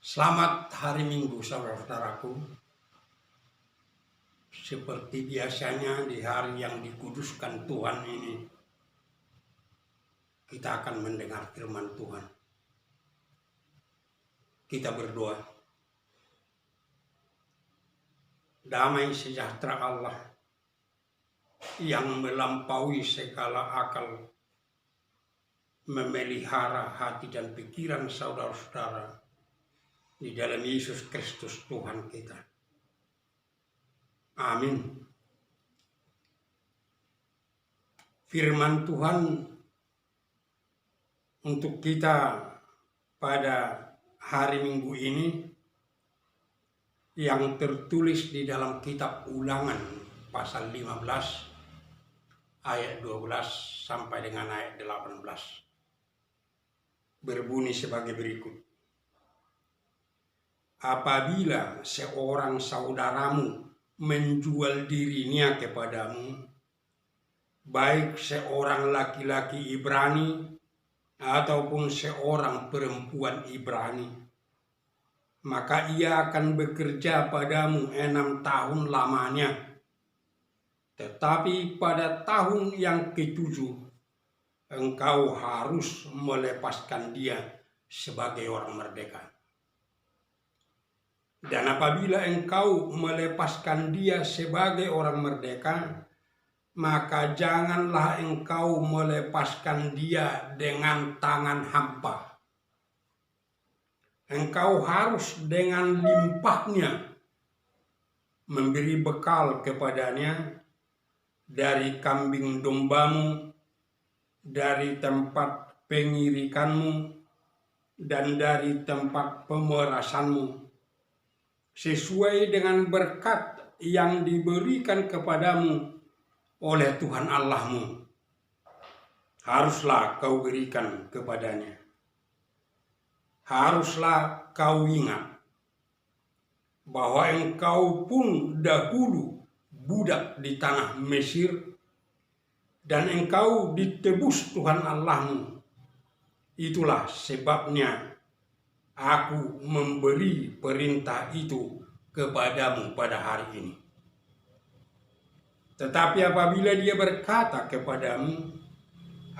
Selamat hari Minggu, saudara-saudaraku. Seperti biasanya di hari yang dikuduskan Tuhan ini, kita akan mendengar firman Tuhan. Kita berdoa. Damai sejahtera Allah yang melampaui segala akal, memelihara hati dan pikiran saudara-saudara di dalam Yesus Kristus Tuhan kita. Amin. Firman Tuhan untuk kita pada hari Minggu ini yang tertulis di dalam kitab Ulangan pasal 15 ayat 12 sampai dengan ayat 18. Berbunyi sebagai berikut. Apabila seorang saudaramu menjual dirinya kepadamu, baik seorang laki-laki Ibrani ataupun seorang perempuan Ibrani, maka ia akan bekerja padamu 6 tahun lamanya. Tetapi pada tahun yang ke-7, engkau harus melepaskan dia sebagai orang merdeka. Dan apabila engkau melepaskan dia sebagai orang merdeka, maka janganlah engkau melepaskan dia dengan tangan hampa. Engkau harus dengan limpahnya memberi bekal kepadanya dari kambing dombamu, dari tempat pengirikanmu, dan dari tempat pemerasanmu, sesuai dengan berkat yang diberikan kepadamu oleh Tuhan Allahmu. Haruslah kau berikan kepadanya. Haruslah kau ingat bahwa engkau pun dahulu budak di tanah Mesir, dan engkau ditebus Tuhan Allahmu. Itulah sebabnya aku memberi perintah itu kepadamu pada hari ini. Tetapi apabila dia berkata kepadamu,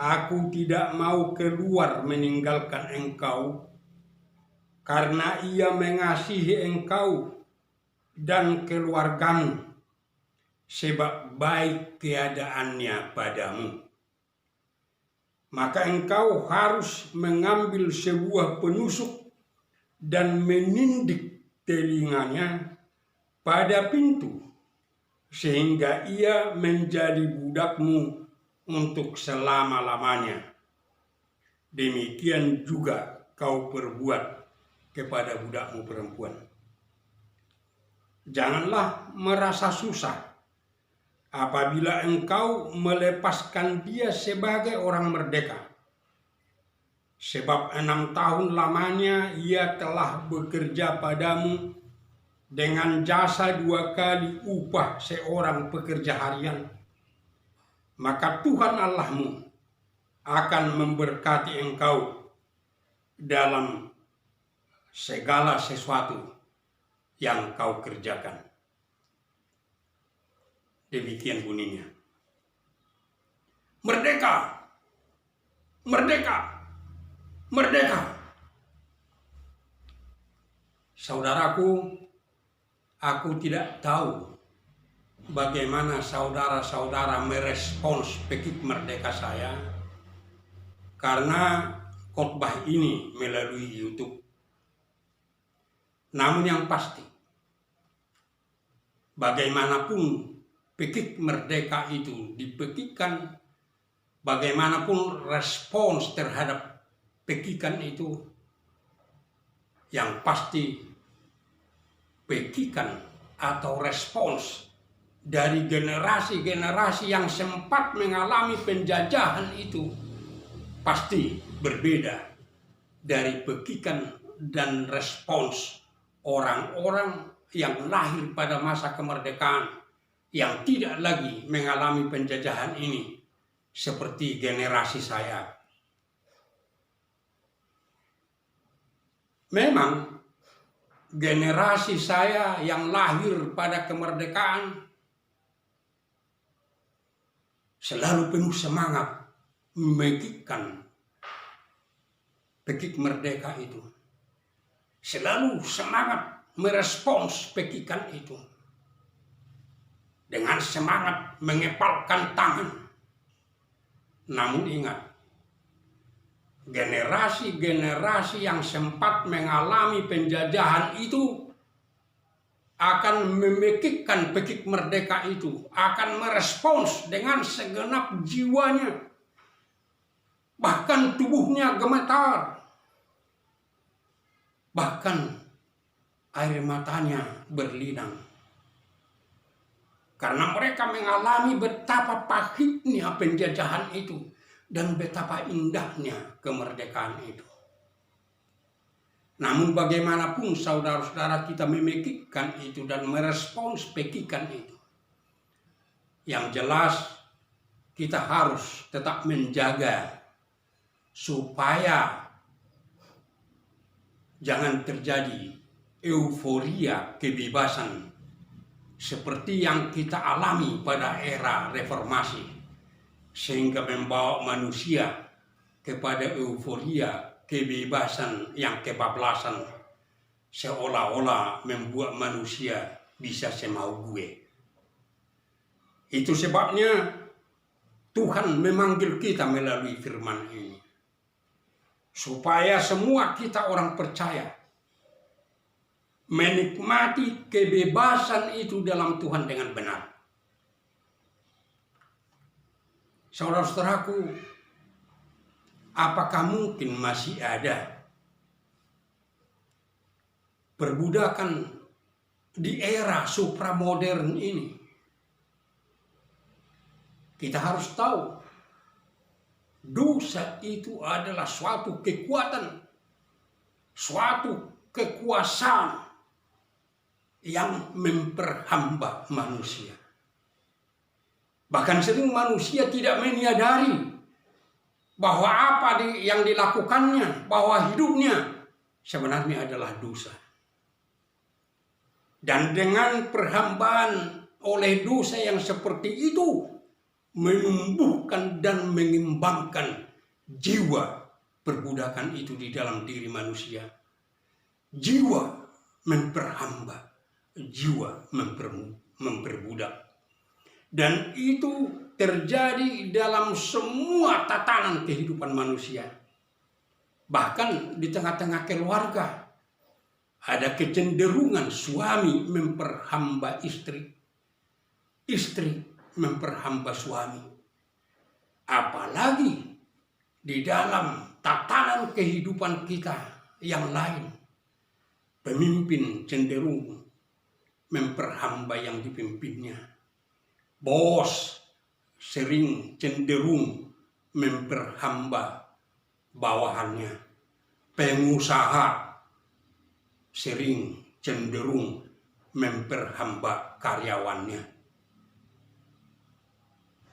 aku tidak mau keluar meninggalkan engkau, karena ia mengasihi engkau dan keluargamu, sebab baik keadaannya padamu, maka engkau harus mengambil sebuah penusuk dan menindik telinganya pada pintu, sehingga ia menjadi budakmu untuk selama-lamanya. Demikian juga kau perbuat kepada budakmu perempuan. Janganlah merasa susah apabila engkau melepaskan dia sebagai orang merdeka. Sebab 6 tahun lamanya ia telah bekerja padamu dengan jasa 2 kali upah seorang pekerja harian. Maka Tuhan Allahmu akan memberkati engkau dalam segala sesuatu yang kau kerjakan. Demikian bunyinya. Merdeka! Merdeka! Merdeka! Saudaraku, aku tidak tahu bagaimana saudara-saudara merespons pekik merdeka saya, karena khotbah ini melalui YouTube. Namun yang pasti, bagaimanapun pekik merdeka itu dipekikkan, bagaimanapun respons terhadap pekikan itu, yang pasti pekikan atau respons dari generasi-generasi yang sempat mengalami penjajahan itu pasti berbeda dari pekikan dan respons orang-orang yang lahir pada masa kemerdekaan yang tidak lagi mengalami penjajahan ini, seperti generasi saya. Memang generasi saya yang lahir pada kemerdekaan selalu penuh semangat memegikkan pekik merdeka itu. Selalu semangat merespons pekikan itu. Dengan semangat mengepalkan tangan. Namun ingat, generasi-generasi yang sempat mengalami penjajahan itu akan memekikkan pekik merdeka itu, akan merespons dengan segenap jiwanya, bahkan tubuhnya gemetar, bahkan air matanya berlinang, karena mereka mengalami betapa pahitnya penjajahan itu dan betapa indahnya kemerdekaan itu. Namun bagaimanapun saudara-saudara kita memikirkan itu dan merespons pekikan itu. Yang jelas kita harus tetap menjaga supaya jangan terjadi euforia kebebasan seperti yang kita alami pada era reformasi, sehingga membawa manusia kepada euforia kebebasan yang kebablasan, seolah-olah membuat manusia bisa semau gue. Itu sebabnya Tuhan memanggil kita melalui firman ini, supaya semua kita orang percaya menikmati kebebasan itu dalam Tuhan dengan benar. Saudara-saudaraku, apakah mungkin masih ada perbudakan di era supramodern ini? Kita harus tahu, dosa itu adalah suatu kekuatan, suatu kekuasaan yang memperhamba manusia. Bahkan sering manusia tidak menyadari bahwa apa yang dilakukannya, bahwa hidupnya sebenarnya adalah dosa. Dan dengan perhambaan oleh dosa yang seperti itu, menumbuhkan dan mengembangkan jiwa perbudakan itu di dalam diri manusia. Jiwa memperhamba, jiwa memperbudak. Dan itu terjadi dalam semua tatanan kehidupan manusia. Bahkan di tengah-tengah keluarga ada kecenderungan suami memperhamba istri, istri memperhamba suami. Apalagi di dalam tatanan kehidupan kita yang lain, pemimpin cenderung memperhamba yang dipimpinnya. Bos sering cenderung memperhamba bawahannya. Pengusaha sering cenderung memperhamba karyawannya.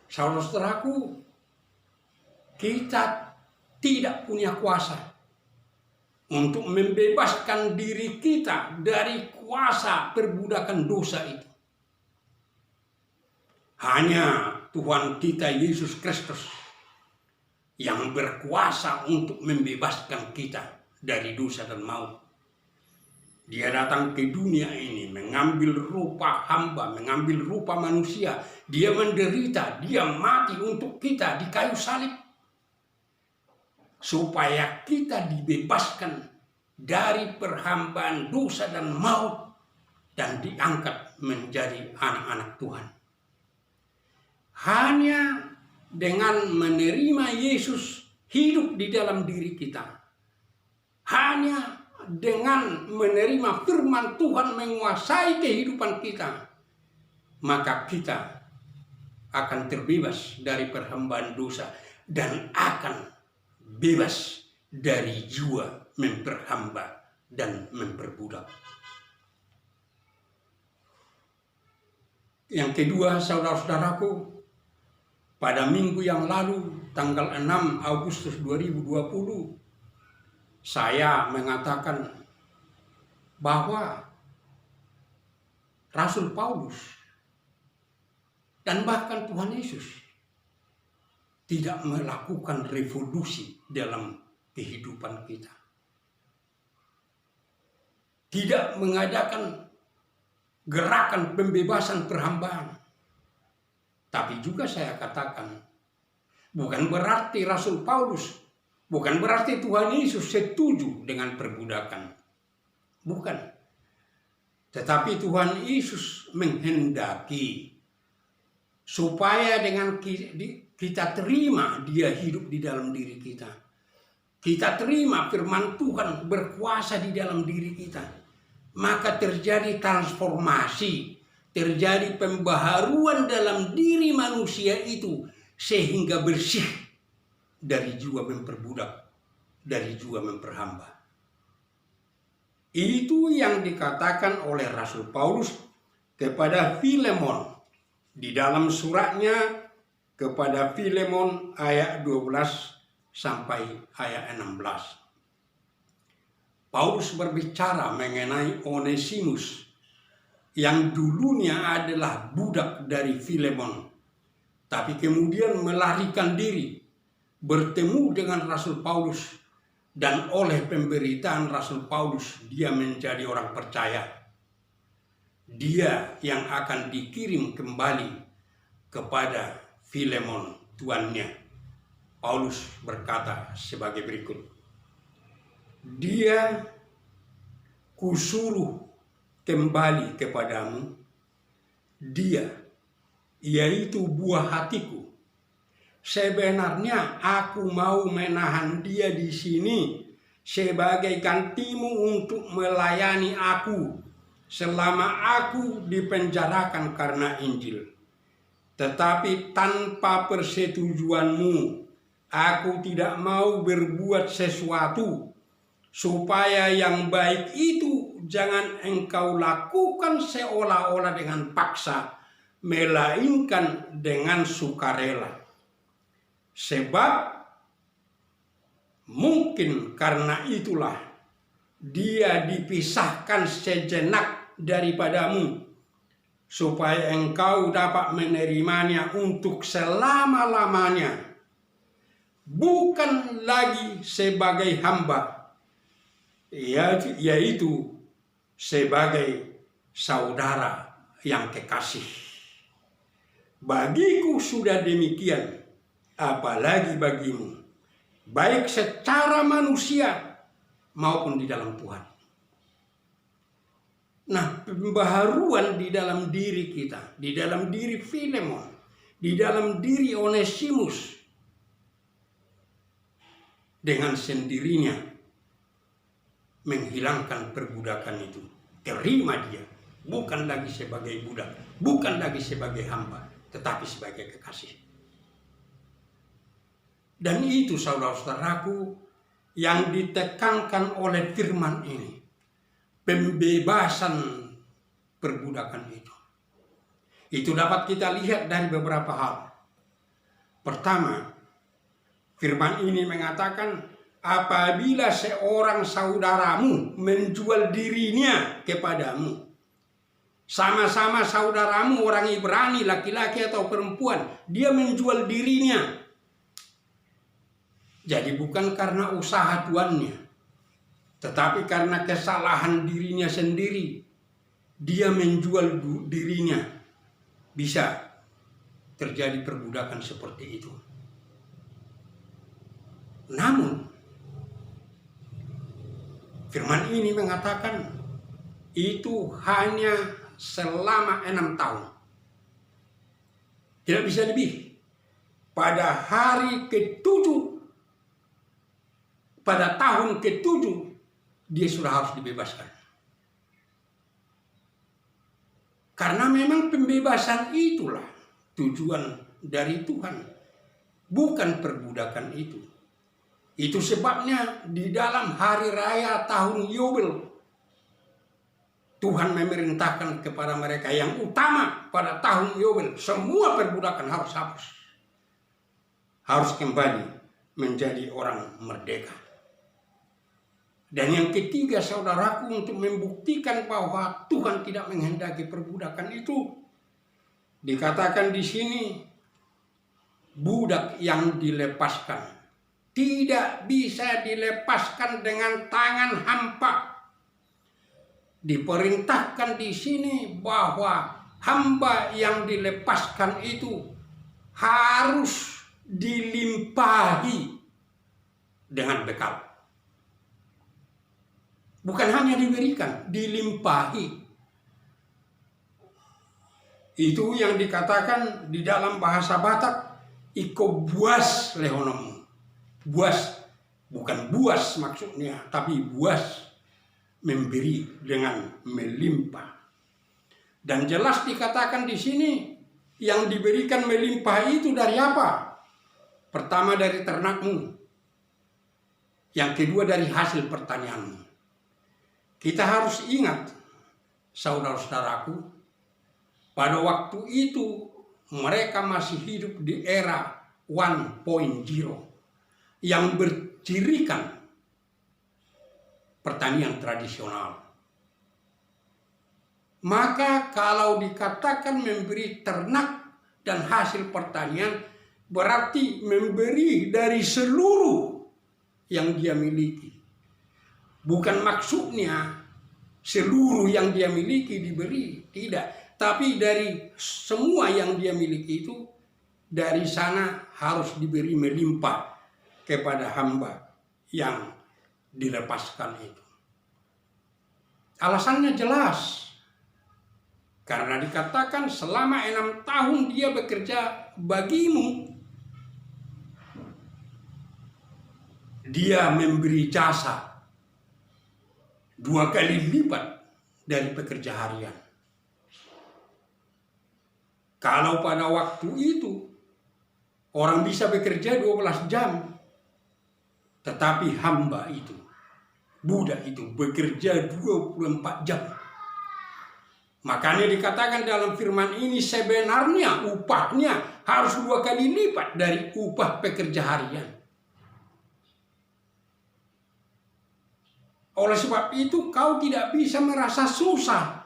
Saudara-saudaraku, kita tidak punya kuasa untuk membebaskan diri kita dari kuasa perbudakan dosa itu. Hanya Tuhan kita Yesus Kristus yang berkuasa untuk membebaskan kita dari dosa dan maut. Dia datang ke dunia ini mengambil rupa hamba, mengambil rupa manusia. Dia menderita, dia mati untuk kita di kayu salib. Supaya kita dibebaskan dari perhambaan dosa dan maut dan diangkat menjadi anak-anak Tuhan. Hanya dengan menerima Yesus hidup di dalam diri kita, hanya dengan menerima firman Tuhan menguasai kehidupan kita, maka kita akan terbebas dari perhambaan dosa dan akan bebas dari jiwa memperhamba dan memperbudak. Yang kedua, saudara-saudaraku, pada minggu yang lalu, tanggal 6 Agustus 2020, saya mengatakan bahwa Rasul Paulus dan bahkan Tuhan Yesus tidak melakukan revolusi dalam kehidupan kita. Tidak mengadakan gerakan pembebasan perhambaan. Tapi juga saya katakan, bukan berarti Rasul Paulus, bukan berarti Tuhan Yesus setuju dengan perbudakan. Bukan. Tetapi Tuhan Yesus menghendaki supaya dengan kita terima Dia hidup di dalam diri kita. Kita terima firman Tuhan berkuasa di dalam diri kita. Maka terjadi transformasi, terjadi pembaharuan dalam diri manusia itu sehingga bersih dari jiwa memperbudak, dari jiwa memperhamba. Itu yang dikatakan oleh Rasul Paulus kepada Filemon di dalam suratnya kepada Filemon ayat 12 sampai ayat 16. Paulus berbicara mengenai Onesimus yang dulunya adalah budak dari Filemon, tapi kemudian melarikan diri, bertemu dengan Rasul Paulus, dan oleh pemberitaan Rasul Paulus dia menjadi orang percaya. Dia yang akan dikirim kembali kepada Filemon tuannya. Paulus berkata sebagai berikut, "Dia kusuruh kembali kepadamu, dia, yaitu buah hatiku. Sebenarnya aku mau menahan dia di sini sebagai gantimu untuk melayani aku selama aku dipenjarakan karena Injil. Tetapi tanpa persetujuanmu, aku tidak mau berbuat sesuatu supaya yang baik itu jangan engkau lakukan seolah-olah dengan paksa, melainkan dengan sukarela. Sebab mungkin karena itulah dia dipisahkan sejenak daripadamu, supaya engkau dapat menerimanya untuk selama-lamanya, bukan lagi sebagai hamba, yaitu sebagai saudara yang kekasih. Bagiku sudah demikian, apalagi bagimu, baik secara manusia maupun di dalam Tuhan." Nah, pembaharuan di dalam diri kita, di dalam diri Filemon, di dalam diri Onesimus, dengan sendirinya menghilangkan perbudakan itu. Terima dia, bukan lagi sebagai budak, bukan lagi sebagai hamba, tetapi sebagai kekasih. Dan itu saudara-saudaraku yang ditekankan oleh firman ini. Pembebasan perbudakan itu. Itu dapat kita lihat dari beberapa hal. Pertama, firman ini mengatakan apabila seorang saudaramu menjual dirinya kepadamu. Sama-sama saudaramu orang Ibrani, laki-laki atau perempuan, dia menjual dirinya. Jadi bukan karena usaha tuannya, tetapi karena kesalahan dirinya sendiri, dia menjual dirinya. Bisa terjadi perbudakan seperti itu. Namun, firman ini mengatakan itu hanya selama 6 tahun. Tidak bisa lebih. Pada hari ke-7, pada tahun ke-7, dia sudah harus dibebaskan. Karena memang pembebasan itulah tujuan dari Tuhan, bukan perbudakan itu. Itu sebabnya di dalam hari raya tahun Yobel, Tuhan memerintahkan kepada mereka yang utama pada tahun Yobel, semua perbudakan harus hapus. Harus kembali menjadi orang merdeka. Dan yang ketiga, saudaraku, untuk membuktikan bahwa Tuhan tidak menghendaki perbudakan itu, dikatakan di sini, budak yang dilepaskan tidak bisa dilepaskan dengan tangan hampa. Diperintahkan di sini bahwa hamba yang dilepaskan itu harus dilimpahi dengan bekal. Bukan hanya diberikan, dilimpahi. Itu yang dikatakan di dalam bahasa Batak, iko buas lehonomu. Buas, bukan buas maksudnya, tapi buas, memberi dengan melimpah. Dan jelas dikatakan di sini, yang diberikan melimpah itu dari apa? Pertama dari ternakmu. Yang kedua dari hasil pertanianmu. Kita harus ingat, saudara-saudaraku, pada waktu itu mereka masih hidup di era 1.0 yang bercirikan pertanian tradisional. Maka kalau dikatakan memberi ternak dan hasil pertanian, berarti memberi dari seluruh yang dia miliki. Bukan maksudnya seluruh yang dia miliki diberi, tidak. Tapi dari semua yang dia miliki itu, dari sana harus diberi melimpah kepada hamba yang dilepaskan itu. Alasannya jelas. Karena dikatakan selama 6 tahun dia bekerja bagimu, dia memberi jasa 2 kali lipat dari pekerja harian. Kalau pada waktu itu orang bisa bekerja 12 jam, tetapi hamba itu, budak itu bekerja 24 jam. Makanya dikatakan dalam firman ini, sebenarnya upahnya harus 2 kali lipat dari upah pekerja harian. Oleh sebab itu kau tidak bisa merasa susah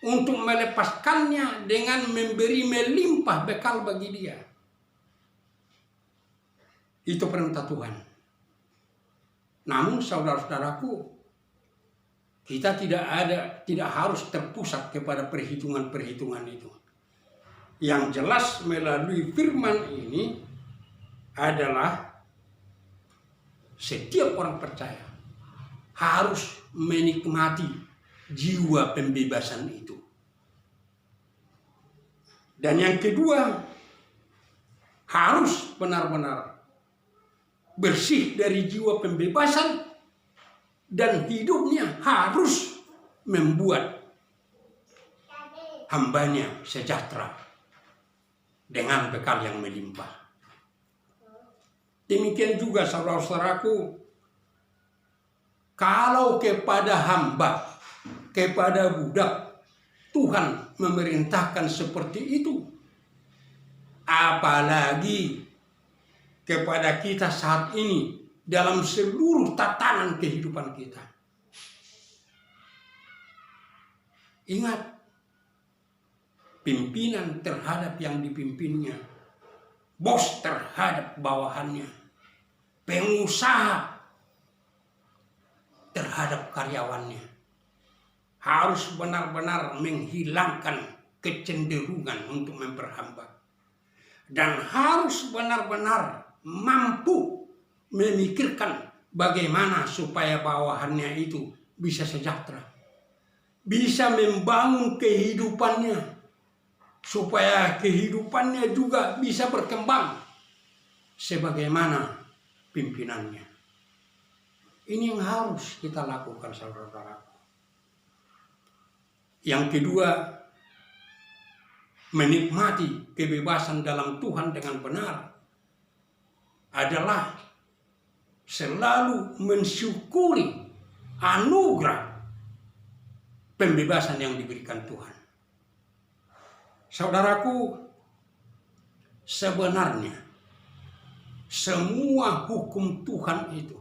untuk melepaskannya dengan memberi melimpah bekal bagi dia. Itu perintah Tuhan. Namun saudara-saudaraku, kita tidak harus terpusat kepada perhitungan-perhitungan itu. Yang jelas melalui firman ini adalah setiap orang percaya harus menikmati jiwa pembebasan itu. Dan yang kedua, harus benar-benar bersih dari jiwa pembebasan dan hidupnya harus membuat hambanya sejahtera dengan bekal yang melimpah. Demikian juga saudara-saudaraku, kalau kepada hamba, kepada budak, Tuhan memerintahkan seperti itu, apalagi kepada kita saat ini dalam seluruh tatanan kehidupan kita. Ingat, pimpinan terhadap yang dipimpinnya, bos terhadap bawahannya, pengusaha terhadap karyawannya, harus benar-benar menghilangkan kecenderungan untuk memperhamba, dan harus benar-benar mampu memikirkan bagaimana supaya bawahannya itu bisa sejahtera, bisa membangun kehidupannya, supaya kehidupannya juga bisa berkembang sebagaimana pimpinannya. Ini yang harus kita lakukan, saudara-saudaraku. Yang kedua, menikmati kebebasan dalam Tuhan dengan benar adalah selalu mensyukuri anugerah pembebasan yang diberikan Tuhan. Saudaraku, sebenarnya semua hukum Tuhan itu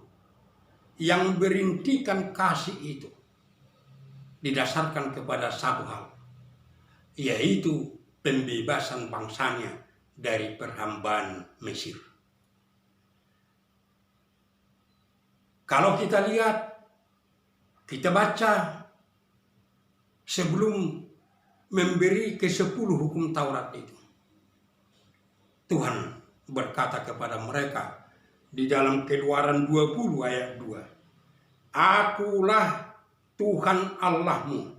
yang berintikan kasih itu didasarkan kepada satu hal, yaitu pembebasan bangsanya dari perhambaan Mesir. Kalau kita lihat, kita baca sebelum memberi ke-10 hukum Taurat itu, Tuhan berkata kepada mereka di dalam Keluaran 20 ayat 2, "Akulah Tuhan Allahmu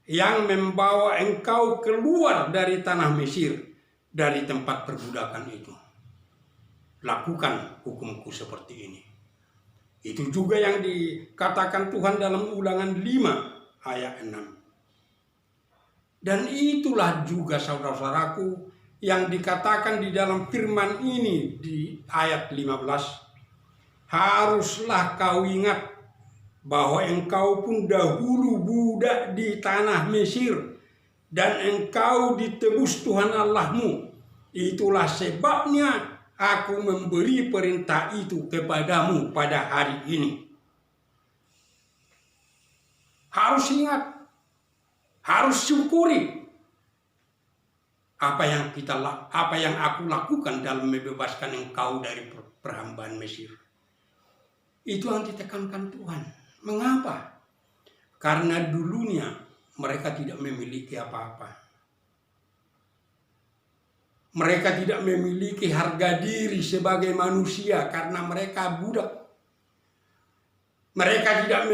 yang membawa engkau keluar dari tanah Mesir, dari tempat perbudakan itu. Lakukan hukumku seperti ini." Itu juga yang dikatakan Tuhan dalam Ulangan 5 ayat 6. Dan itulah juga saudara-saudaraku yang dikatakan di dalam firman ini di ayat 15. "Haruslah kau ingat bahwa engkau pun dahulu budak di tanah Mesir, dan engkau ditebus Tuhan Allahmu. Itulah sebabnya aku memberi perintah itu kepadamu pada hari ini." Harus ingat, harus syukuri apa yang aku lakukan dalam membebaskan engkau dari perhambaan Mesir. Itu yang ditekankan Tuhan. Mengapa? Karena dulunya mereka tidak memiliki apa-apa. Mereka tidak memiliki harga diri sebagai manusia karena mereka budak. Mereka tidak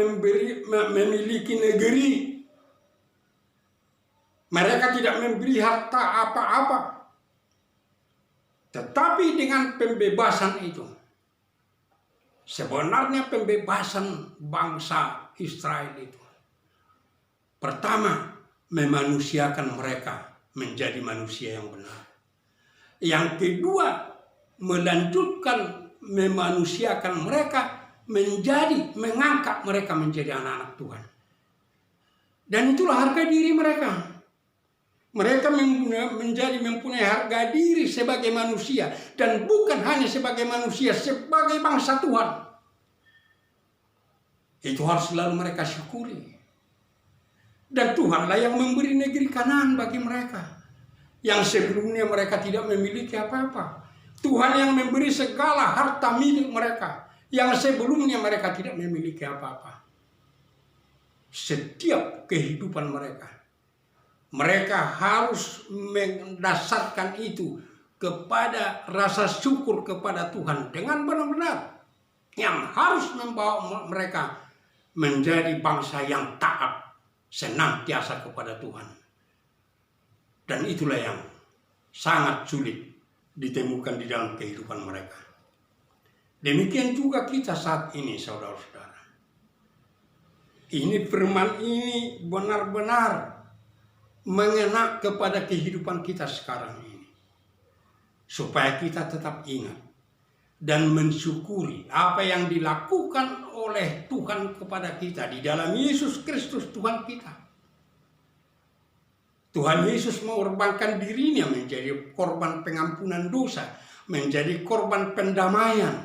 memiliki negeri. Mereka tidak memberi harta apa-apa. Tetapi dengan pembebasan itu, sebenarnya pembebasan bangsa Israel itu, pertama, memanusiakan mereka menjadi manusia yang benar. Yang kedua, melanjutkan memanusiakan mereka mengangkat mereka menjadi anak-anak Tuhan. Dan itulah harga diri mereka. Mereka mempunyai harga diri sebagai manusia, dan bukan hanya sebagai manusia, sebagai bangsa Tuhan. Itu harus selalu mereka syukuri. Dan Tuhanlah yang memberi negeri Kanaan bagi mereka, yang sebelumnya mereka tidak memiliki apa-apa. Tuhan yang memberi segala harta milik mereka, yang sebelumnya mereka tidak memiliki apa-apa. Setiap kehidupan mereka harus mendasarkan itu kepada rasa syukur kepada Tuhan dengan benar-benar, yang harus membawa mereka menjadi bangsa yang taat senantiasa kepada Tuhan. Dan itulah yang sangat sulit ditemukan di dalam kehidupan mereka. Demikian juga kita saat ini, saudara-saudara. Ini firman ini benar-benar mengena kepada kehidupan kita sekarang ini, supaya kita tetap ingat dan mensyukuri apa yang dilakukan oleh Tuhan kepada kita di dalam Yesus Kristus Tuhan kita. Tuhan Yesus mengorbankan dirinya menjadi korban pengampunan dosa, menjadi korban pendamaian,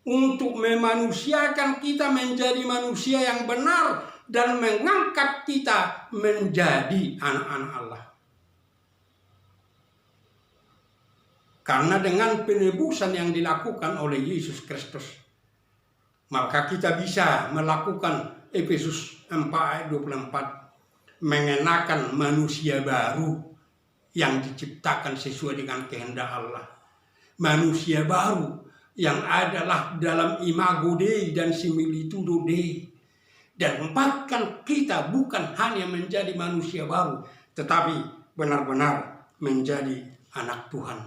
untuk memanusiakan kita menjadi manusia yang benar dan mengangkat kita menjadi anak-anak Allah. Karena dengan penebusan yang dilakukan oleh Yesus Kristus, maka kita bisa melakukan Efesus 4 ayat 24, mengenakan manusia baru yang diciptakan sesuai dengan kehendak Allah. Manusia baru yang adalah dalam imago Dei dan similitudo Dei. Dan bahkan kita bukan hanya menjadi manusia baru, tetapi benar-benar menjadi anak Tuhan.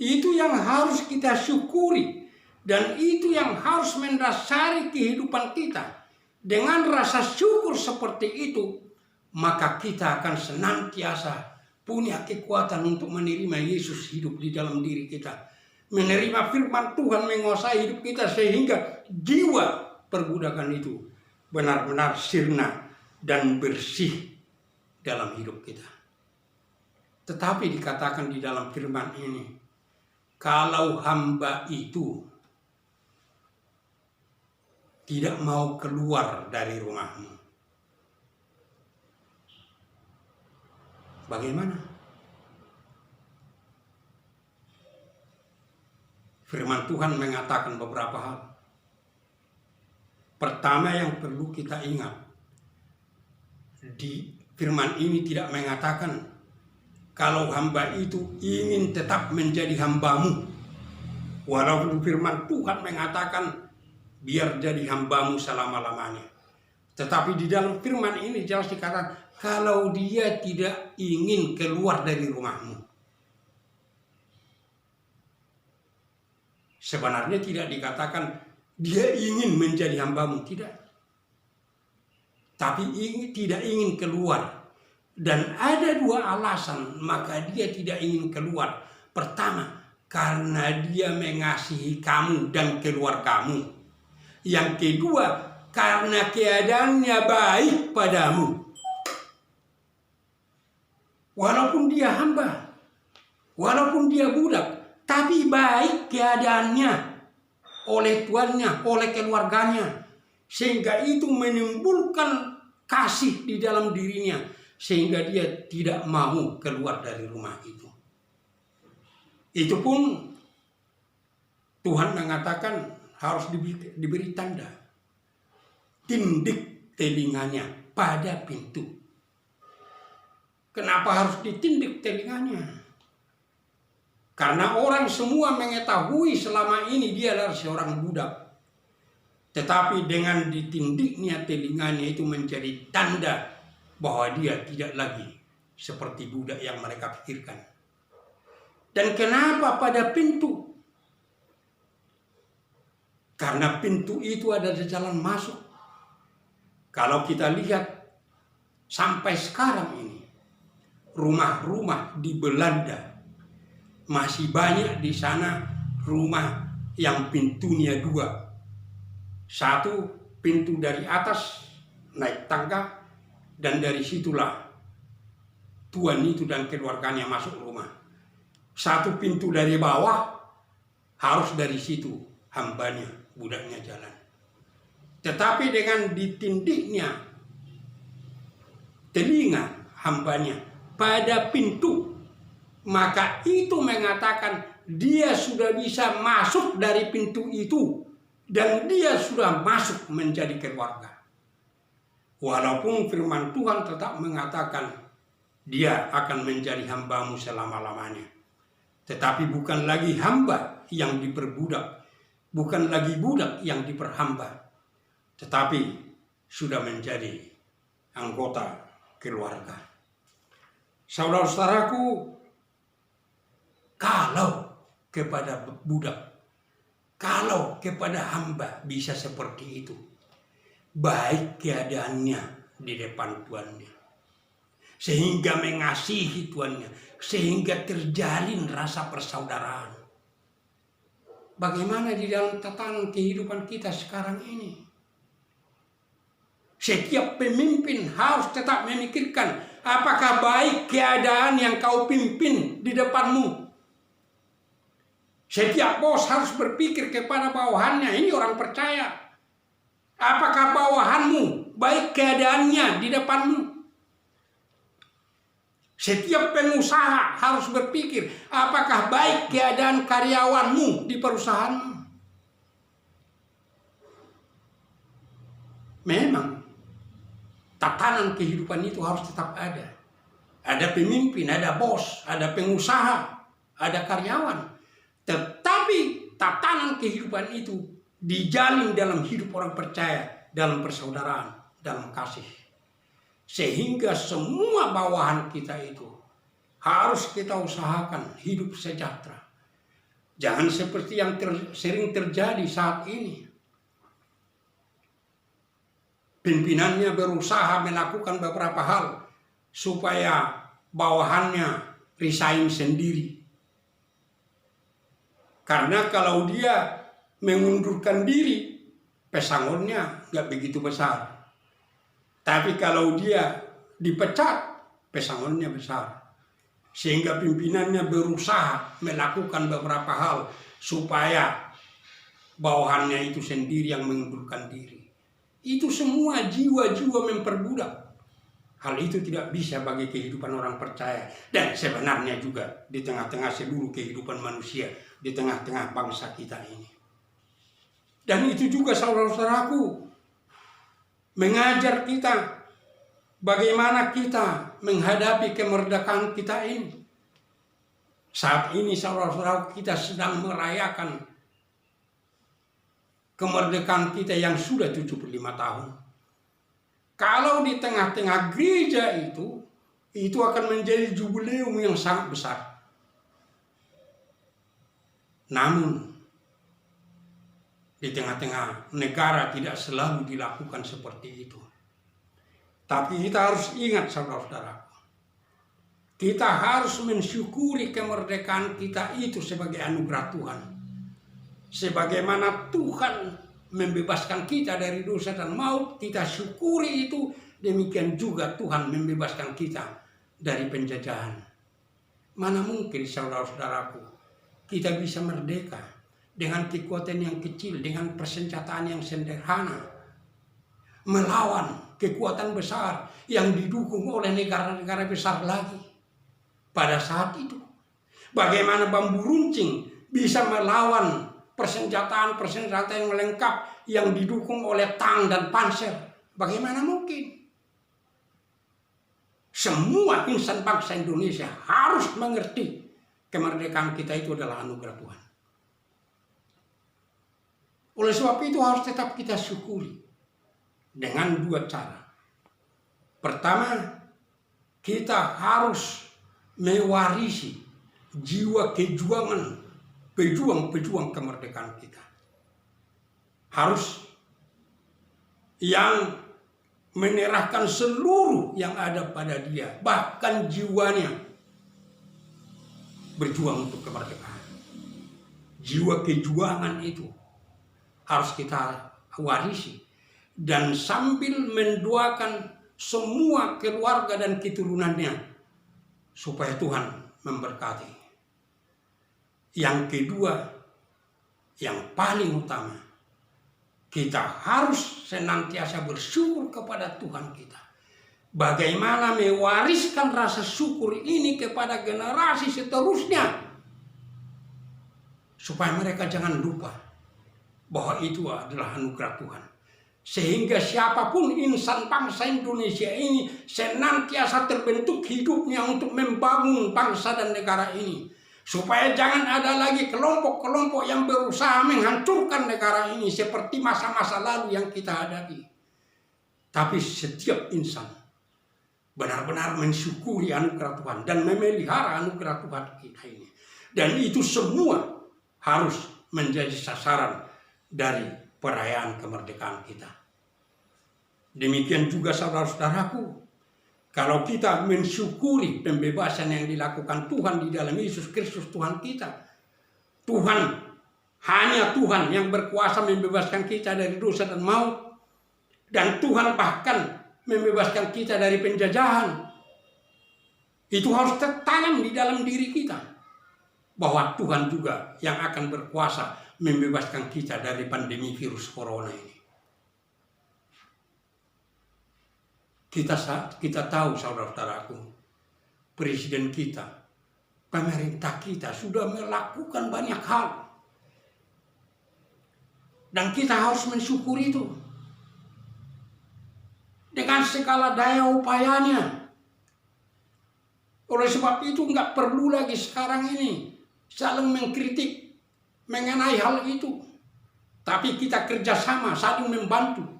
Itu yang harus kita syukuri, dan itu yang harus mendasari kehidupan kita. Dengan rasa syukur seperti itu, maka kita akan senantiasa punya kekuatan untuk menerima Yesus hidup di dalam diri kita. Menerima firman Tuhan menguasai hidup kita, sehingga jiwa perbudakan itu benar-benar sirna dan bersih dalam hidup kita. Tetapi dikatakan di dalam firman ini, kalau hamba itu tidak mau keluar dari rumahmu. Bagaimana? Firman Tuhan mengatakan beberapa hal. Pertama yang perlu kita ingat, di firman ini tidak mengatakan kalau hamba itu ingin tetap menjadi hambamu. Walaupun firman Tuhan mengatakan biar jadi hambamu selama-lamanya. Tetapi di dalam firman ini jelas dikatakan kalau dia tidak ingin keluar dari rumahmu. Sebenarnya tidak dikatakan dia ingin menjadi hambamu, tidak. Tapi tidak ingin keluar. Dan ada dua alasan maka dia tidak ingin keluar. Pertama, karena dia mengasihi kamu dan keluargamu. Yang kedua, karena keadaannya baik padamu. Walaupun dia hamba, walaupun dia budak, tapi baik keadaannya oleh tuannya, oleh keluarganya. Sehingga itu menimbulkan kasih di dalam dirinya. Sehingga dia tidak mau keluar dari rumah itu. Itu pun Tuhan mengatakan harus diberi tanda. Tindik telinganya pada pintu. Kenapa harus ditindik telinganya? Karena orang semua mengetahui selama ini dia adalah seorang budak. Tetapi dengan ditindiknya telinganya itu menjadi tanda bahwa dia tidak lagi seperti budak yang mereka pikirkan. Dan kenapa pada pintu? Karena pintu itu ada di jalan masuk. Kalau kita lihat sampai sekarang ini, rumah-rumah di Belanda masih banyak di sana rumah yang pintunya dua. Satu pintu dari atas naik tangga dan dari situlah tuan itu dan keluarganya masuk rumah. Satu pintu dari bawah harus dari situ hambanya, budaknya jalan. Tetapi dengan ditindiknya telinga hambanya pada pintu, maka itu mengatakan dia sudah bisa masuk dari pintu itu dan dia sudah masuk menjadi keluarga. Walaupun firman Tuhan tetap mengatakan dia akan menjadi hambamu selama-lamanya. Tetapi bukan lagi hamba yang diperbudak, bukan lagi budak yang diperhamba, tetapi sudah menjadi anggota keluarga. Saudara-saudaraku, kalau kepada budak, kalau kepada hamba bisa seperti itu, baik keadaannya di depan tuannya, sehingga mengasihi tuannya, sehingga terjalin rasa persaudaraan. Bagaimana di dalam tatanan kehidupan kita sekarang ini? Setiap pemimpin harus tetap memikirkan apakah baik keadaan yang kau pimpin di depanmu. Setiap bos harus berpikir kepada bawahannya, ini orang percaya. Apakah bawahanmu baik keadaannya di depanmu? Setiap pengusaha harus berpikir apakah baik keadaan karyawanmu di perusahaanmu. Memang tatanan kehidupan itu harus tetap ada. Ada pemimpin, ada bos, ada pengusaha, ada karyawan. Tetapi tatanan kehidupan itu dijalin dalam hidup orang percaya, dalam persaudaraan, dalam kasih. Sehingga semua bawahan kita itu harus kita usahakan hidup sejahtera. Jangan seperti yang sering terjadi saat ini. Pimpinannya berusaha melakukan beberapa hal supaya bawahannya resign sendiri. Karena kalau dia mengundurkan diri, pesangonnya nggak begitu besar. Tapi kalau dia dipecat, pesangonnya besar. Sehingga pimpinannya berusaha melakukan beberapa hal supaya bawahannya itu sendiri yang mengundurkan diri. Itu semua jiwa-jiwa memperbudak. Hal itu tidak bisa bagi kehidupan orang percaya. Dan sebenarnya juga di tengah-tengah seluruh kehidupan manusia, di tengah-tengah bangsa kita ini. Dan itu juga saudara-saudaraku, mengajar kita bagaimana kita menghadapi kemerdekaan kita ini. Saat ini saudara-saudaraku, kita sedang merayakan kemerdekaan kita yang sudah 75 tahun. Kalau di tengah-tengah gereja itu akan menjadi jubileum yang sangat besar. Namun, di tengah-tengah negara tidak selalu dilakukan seperti itu. Tapi kita harus ingat saudara-saudara, kita harus mensyukuri kemerdekaan kita itu sebagai anugerah Tuhan. Sebagaimana Tuhan membebaskan kita dari dosa dan maut, kita syukuri itu. Demikian juga Tuhan membebaskan kita dari penjajahan. Mana mungkin saudara-saudaraku, kita bisa merdeka dengan kekuatan yang kecil, dengan persenjataan yang sederhana, melawan kekuatan besar yang didukung oleh negara-negara besar lagi. Pada saat itu, bagaimana bambu runcing bisa melawan persenjataan yang lengkap yang didukung oleh tank dan panser? Bagaimana mungkin? Semua insan bangsa Indonesia harus mengerti kemerdekaan kita itu adalah anugerah Tuhan. Oleh sebab itu harus tetap kita syukuri dengan dua cara. Pertama, kita harus mewarisi jiwa kejuangan pejuang-pejuang kemerdekaan kita. Harus yang menyerahkan seluruh yang ada pada dia, bahkan jiwanya, berjuang untuk kemerdekaan. Jiwa kejuangan itu harus kita warisi, dan sambil mendoakan semua keluarga dan keturunannya supaya Tuhan memberkati. Yang kedua, yang paling utama, kita harus senantiasa bersyukur kepada Tuhan kita. Bagaimana mewariskan rasa syukur ini kepada generasi seterusnya, supaya mereka jangan lupa bahwa itu adalah anugerah Tuhan. Sehingga siapapun insan bangsa Indonesia ini senantiasa terbentuk hidupnya untuk membangun bangsa dan negara ini. Supaya jangan ada lagi kelompok-kelompok yang berusaha menghancurkan negara ini seperti masa-masa lalu yang kita hadapi. Tapi setiap insan benar-benar mensyukuri anugerah Tuhan dan memelihara anugerah Tuhan kita ini. Dan itu semua harus menjadi sasaran dari perayaan kemerdekaan kita. Demikian juga saudara-saudaraku, kalau kita mensyukuri pembebasan yang dilakukan Tuhan di dalam Yesus Kristus Tuhan kita. Tuhan, hanya Tuhan yang berkuasa membebaskan kita dari dosa dan maut. Dan Tuhan bahkan membebaskan kita dari penjajahan. Itu harus tertanam di dalam diri kita, bahwa Tuhan juga yang akan berkuasa membebaskan kita dari pandemi virus corona ini. Kita tahu saudara-saudaraku, presiden kita, pemerintah kita sudah melakukan banyak hal. Dan kita harus mensyukuri itu. Dengan segala daya upayanya. Oleh sebab itu nggak perlu lagi sekarang ini saling mengkritik mengenai hal itu. Tapi kita kerjasama, saling membantu.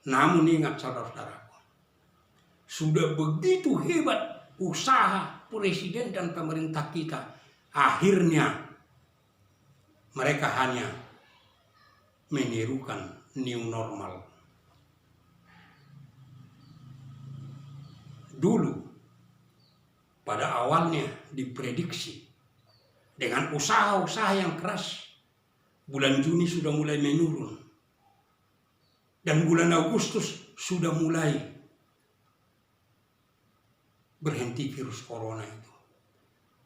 Namun ingat saudara-saudaraku, sudah begitu hebat usaha presiden dan pemerintah kita, akhirnya mereka hanya menirukan new normal. Dulu, pada awalnya diprediksi dengan usaha-usaha yang keras, bulan Juni sudah mulai menurun. Dan bulan Agustus sudah mulai berhenti virus corona itu.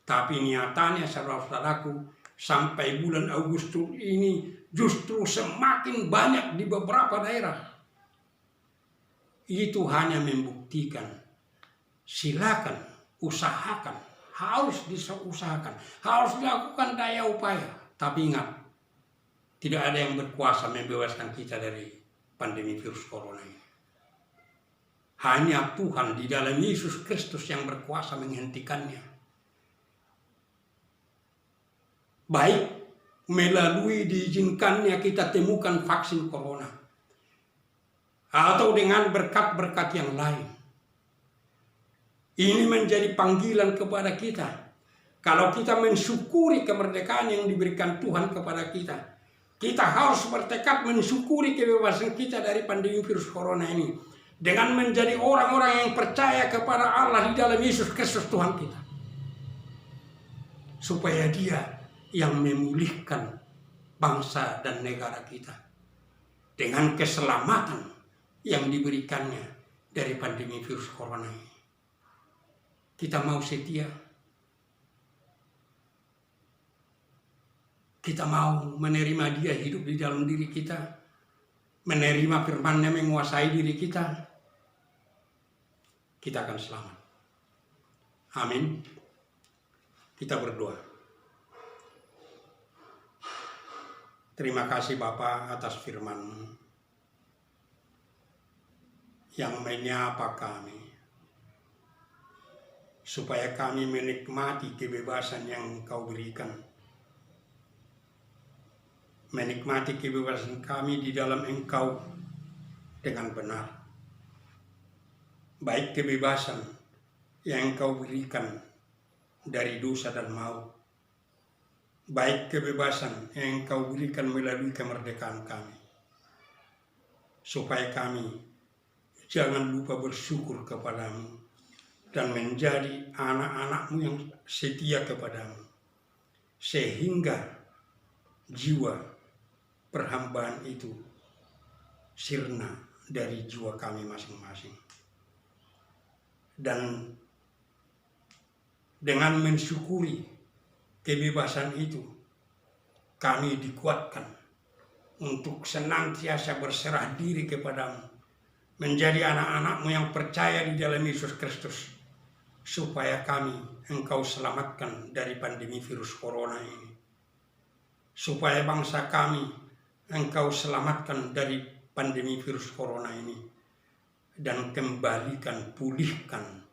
Tapi nyatanya saudara-saudaraku, sampai bulan Agustus ini justru semakin banyak di beberapa daerah. Itu hanya membuktikan, silakan, usahakan, harus diusahakan, harus dilakukan daya upaya. Tapi ingat, tidak ada yang berkuasa membebaskan kita dari pandemi virus corona ini. Hanya Tuhan di dalam Yesus Kristus yang berkuasa menghentikannya. Baik melalui diizinkannya kita temukan vaksin corona, atau dengan berkat-berkat yang lain. Ini menjadi panggilan kepada kita. Kalau kita mensyukuri kemerdekaan yang diberikan Tuhan kepada kita, kita harus bertekad mensyukuri kebebasan kita dari pandemi virus corona ini, dengan menjadi orang-orang yang percaya kepada Allah di dalam Yesus Kristus Tuhan kita. Supaya Dia yang memulihkan bangsa dan negara kita dengan keselamatan yang diberikannya dari pandemi virus corona ini. Kita mau setia, kita mau menerima Dia hidup di dalam diri kita, menerima firman-Nya menguasai diri kita, kita akan selamat. Amin. Kita berdoa. Terima kasih Bapa atas firman-Mu yang menyapa kami, supaya kami menikmati kebebasan yang Engkau berikan. Menikmati kebebasan kami di dalam Engkau dengan benar. Baik kebebasan yang Engkau berikan dari dosa dan maut, baik kebebasan yang Engkau berikan melalui kemerdekaan kami, supaya kami jangan lupa bersyukur kepadamu dan menjadi anak-anak-Mu yang setia kepadamu, sehingga jiwa perhambaan itu sirna dari jiwa kami masing-masing. Dan dengan mensyukuri kebebasan itu, kami dikuatkan untuk senantiasa berserah diri kepadamu, menjadi anak-anak-Mu yang percaya di dalam Yesus Kristus, supaya kami Engkau selamatkan dari pandemi virus corona ini, supaya bangsa kami Engkau selamatkan dari pandemi virus corona ini, dan kembalikan, pulihkan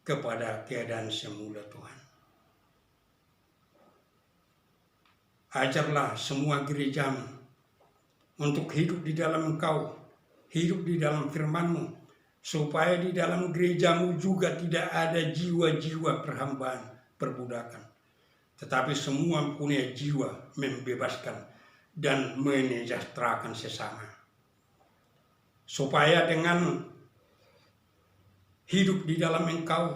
kepada keadaan semula Tuhan. Ajarlah semua gereja-Mu untuk hidup di dalam Engkau, hidup di dalam firman-Mu, supaya di dalam gereja-Mu juga tidak ada jiwa-jiwa perhambaan, perbudakan, tetapi semua punya jiwa membebaskan dan menyejahterakan sesama. Supaya dengan hidup di dalam Engkau,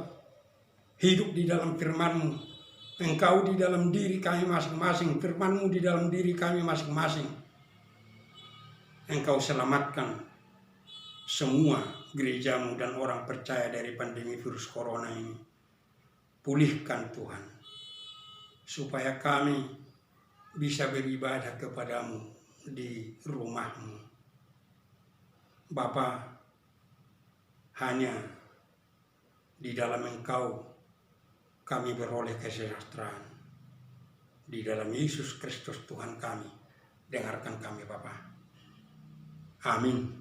hidup di dalam firman-Mu, Engkau di dalam diri kami masing-masing, firman-Mu di dalam diri kami masing-masing, Engkau selamatkan semua gereja-Mu dan orang percaya dari pandemi virus corona ini. Pulihkan Tuhan, supaya kami bisa beribadah kepadamu di rumah-Mu. Bapa, hanya di dalam Engkau kami beroleh kesejahteraan. Di dalam Yesus Kristus Tuhan kami, dengarkan kami Bapa. Amin.